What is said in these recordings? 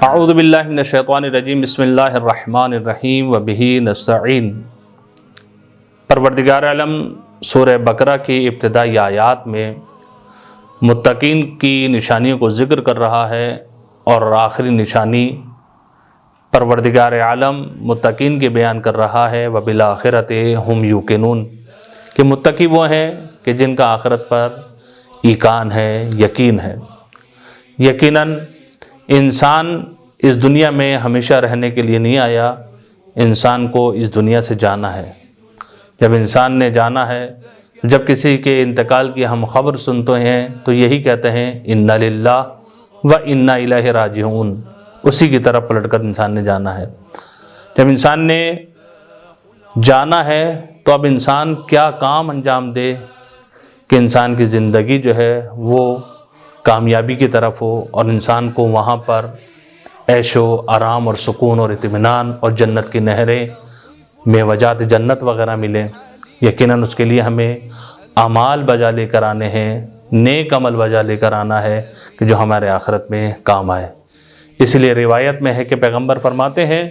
اعوذ باللہ من الشیطان الرجیم، بسم اللہ الرحمن الرحیم وبہ نستعین۔ پروردگار عالم سورہ بقرہ کی ابتدائی آیات میں متقین کی نشانیوں کو ذکر کر رہا ہے، اور آخری نشانی پروردگار عالم متقین کے بیان کر رہا ہے، وبالآخرۃ ھم یوقنون، کہ متقی وہ ہیں کہ جن کا آخرت پر ایقان ہے، یقین ہے۔ یقیناً انسان اس دنیا میں ہمیشہ رہنے کے لیے نہیں آیا، انسان کو اس دنیا سے جانا ہے۔ جب انسان نے جانا ہے، جب کسی کے انتقال کی ہم خبر سنتے ہیں تو یہی کہتے ہیں انا للہ و انا الیہ راجعون، اسی کی طرف پلٹ کر انسان نے جانا ہے۔ جب انسان نے جانا ہے تو اب انسان کیا کام انجام دے کہ انسان کی زندگی جو ہے وہ کامیابی کی طرف ہو، اور انسان کو وہاں پر عیش و آرام اور سکون اور اطمینان اور جنت کی نہریں، میوجات جنت وغیرہ ملیں۔ یقیناً اس کے لیے ہمیں اعمال بجا لے کر آنے ہیں، نیک عمل بجا لے کر آنا ہے کہ جو ہمارے آخرت میں کام آئے۔ اس لیے روایت میں ہے کہ پیغمبر فرماتے ہیں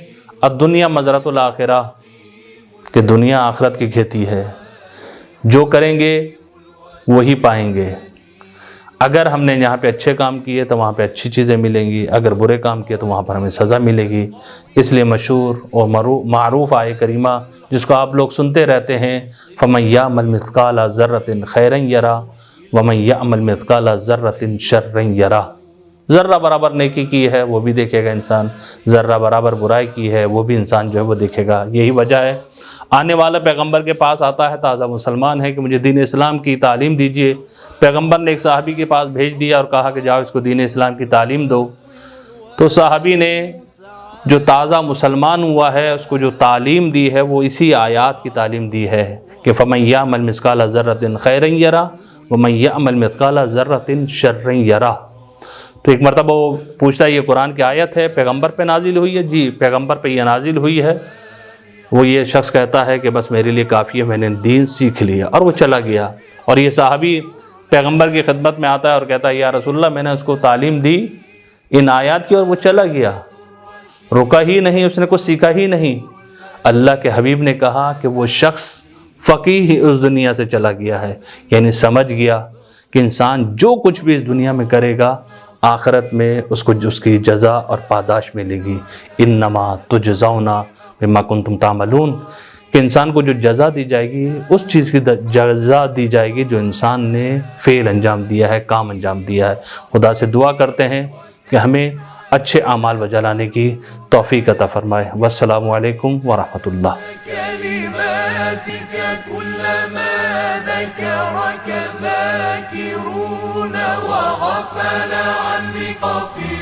الدنیا مزرعۃ الآخرہ، کہ دنیا آخرت کی کھیتی ہے، جو کریں گے وہی پائیں گے۔ اگر ہم نے یہاں پہ اچھے کام کیے تو وہاں پہ اچھی چیزیں ملیں گی، اگر برے کام کیے تو وہاں پر ہمیں سزا ملے گی۔ اس لیے مشہور اور معروف آیہ کریمہ جس کو آپ لوگ سنتے رہتے ہیں، فَمَن يَعْمَلْ مِثْقَالَ ذَرَّةٍ خَيْرًا يَرَهُ وَمَن يَعْمَلْ مِثْقَالَ ذَرَّةٍ شَرًّا يَرَهُ۔ ذرہ برابر نیکی کی ہے وہ بھی دیکھے گا انسان، ذرہ برابر برائی کی ہے وہ بھی انسان جو ہے وہ دیکھے گا۔ یہی وجہ ہے آنے والا پیغمبر کے پاس آتا ہے، تازہ مسلمان ہے، کہ مجھے دین اسلام کی تعلیم دیجیے۔ پیغمبر نے ایک صحابی کے پاس بھیج دیا اور کہا کہ جاؤ اس کو دین اسلام کی تعلیم دو۔ تو صحابی نے جو تازہ مسلمان ہوا ہے اس کو جو تعلیم دی ہے وہ اسی آیات کی تعلیم دی ہے کہ فَمَن يَعْمَلْ مِثْقَالَ ذَرَّةٍ خَيْرًا يَرَهُ وَمَن يَعْمَلْ مِثْقَالَ ذَرَّةٍ شَرًّا يَرَهُ۔ تو ایک مرتبہ وہ پوچھتا ہے یہ قرآن کی آیت ہے، پیغمبر پہ نازل ہوئی ہے؟ جی پیغمبر پہ یہ نازل ہوئی ہے۔ وہ یہ شخص کہتا ہے کہ بس میرے لیے کافی ہے، میں نے دین سیکھ لیا، اور وہ چلا گیا۔ اور یہ صحابی پیغمبر کی خدمت میں آتا ہے اور کہتا ہے یا رسول اللہ، میں نے اس کو تعلیم دی ان آیات کی اور وہ چلا گیا، رکا ہی نہیں، اس نے کچھ سیکھا ہی نہیں۔ اللہ کے حبیب نے کہا کہ وہ شخص فقیہ ہی اس دنیا سے چلا گیا ہے، یعنی سمجھ گیا کہ انسان جو کچھ بھی اس دنیا میں کرے گا آخرت میں اس کو اس کی جزا اور پاداش ملے گی۔ انما تجزون بما کنتم تعملون، کہ انسان کو جو جزا دی جائے گی اس چیز کی جزا دی جائے گی جو انسان نے فعل انجام دیا ہے، کام انجام دیا ہے۔ خدا سے دعا کرتے ہیں کہ ہمیں اچھے اعمال بجا لانے کی توفیق عطا فرمائے۔ والسلام علیکم ورحمۃ اللہ۔ ذكرك ذاكرون وغفل عن بقفي